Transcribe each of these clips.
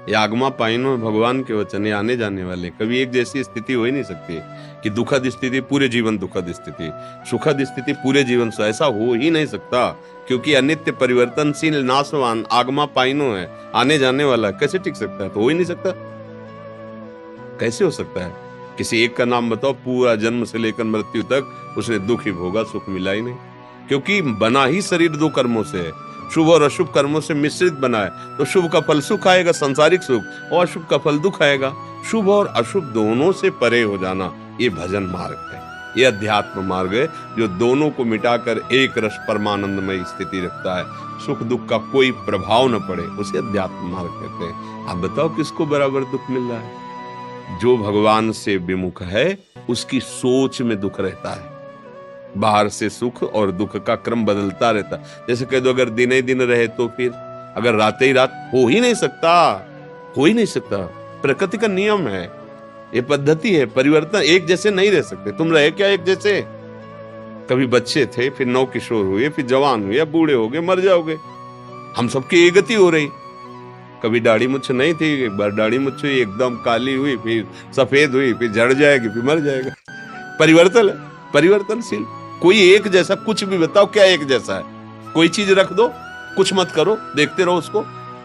ये आगमा पाइनो भगवान के वचन, ये आने जाने वाले। कभी एक जैसी स्थिति हो ही नहीं सकती कि दुखद स्थिति पूरे जीवन दुखद स्थिति, सुखद स्थिति पूरे जीवन से, ऐसा हो ही नहीं सकता। क्योंकि अनित्य परिवर्तनशील नाशवान आगमा पाइनो है, आने जाने वाला, कैसे टिक सकता है? तो हो ही नहीं सकता। कैसे हो सकता है? किसी एक का नाम बताओ, पूरा जन्म से लेकर मृत्यु तक उसने दुख ही भोगा, सुख मिला ही नहीं। क्योंकि बना ही शरीर दो कर्मों से है, शुभ और अशुभ कर्मों से मिश्रित बना है। तो शुभ का फल सुख आएगा, सांसारिक सुख, और अशुभ का फल दुख आएगा। शुभ और अशुभ दोनों से परे हो जाना, ये भजन मार्ग है, ये अध्यात्म मार्ग है, जो दोनों को मिटाकर एक रस परमानंदमय स्थिति रखता है। सुख दुख का कोई प्रभाव न पड़े, उसे अध्यात्म मार्ग कहते हैं। आप बताओ किसको बराबर दुख मिल रहा है? जो भगवान से विमुख है उसकी सोच में दुख रहता है। बाहर से सुख और दुख का क्रम बदलता रहता। जैसे कह दो अगर दिन ही दिन रहे तो फिर, अगर रात ही रात, हो ही नहीं सकता, हो ही नहीं सकता। प्रकृति का नियम है, ये पद्धति है, परिवर्तन एक जैसे नहीं रह सकते। तुम रहे क्या एक जैसे? कभी बच्चे थे, फिर नौ किशोर हुए, फिर जवान हुए, बूढ़े हो गए, मर जाओगे। हम सबकी एक गति हो रही। कभी दाढ़ी मुछ नहीं थी, एक बार दाढ़ी मुछ हुई, एकदम काली हुई, फिर सफेद हुई, फिर झड़ जाएगी, फिर मर जाएगा। परिवर्तन है, परिवर्तनशील। कोई एक जैसा कुछ भी बताओ, क्या एक जैसा है? कोई चीज रख दो, कुछ मत करो, देखते रहो उसको,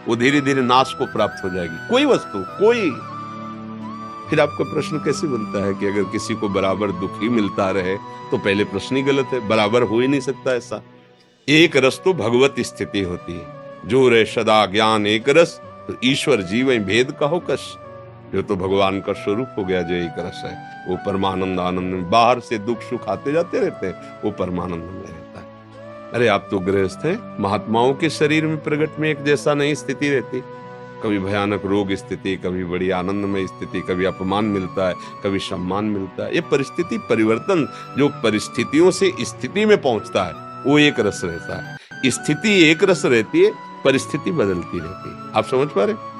वो धीरे धीरे नाश को प्राप्त हो जाएगी। कोई वस्तु, कोई। फिर आपका प्रश्न कैसे बनता है कि अगर किसी को बराबर दुख ही मिलता रहे, तो पहले प्रश्न ही गलत है। बराबर हो ही नहीं सकता ऐसा। एक रस तो भगवत स्थिति होती है। जो रे सदा ज्ञान एक रस, तो ईश्वर जीव भेद कहो कश। जो तो भगवान का स्वरूप हो गया, जो एक रस है, वो परमानंद आनंद में। बाहर से दुख सुख आते जाते रहते हैं, वो परमानंद में रहता है। अरे आप तो गृहस्थ हैं, महात्माओं के शरीर में प्रगट में एक जैसा नहीं स्थिति रहती। कभी भयानक रोग स्थिति, कभी बड़ी आनंदमय स्थिति, कभी अपमान मिलता है, कभी सम्मान मिलता है। ये परिस्थिति परिवर्तन, जो परिस्थितियों से स्थिति में पहुंचता है, वो एक रस रहता है। स्थिति एक रस रहती है, परिस्थिति बदलती रहती है। आप समझ पा रहे?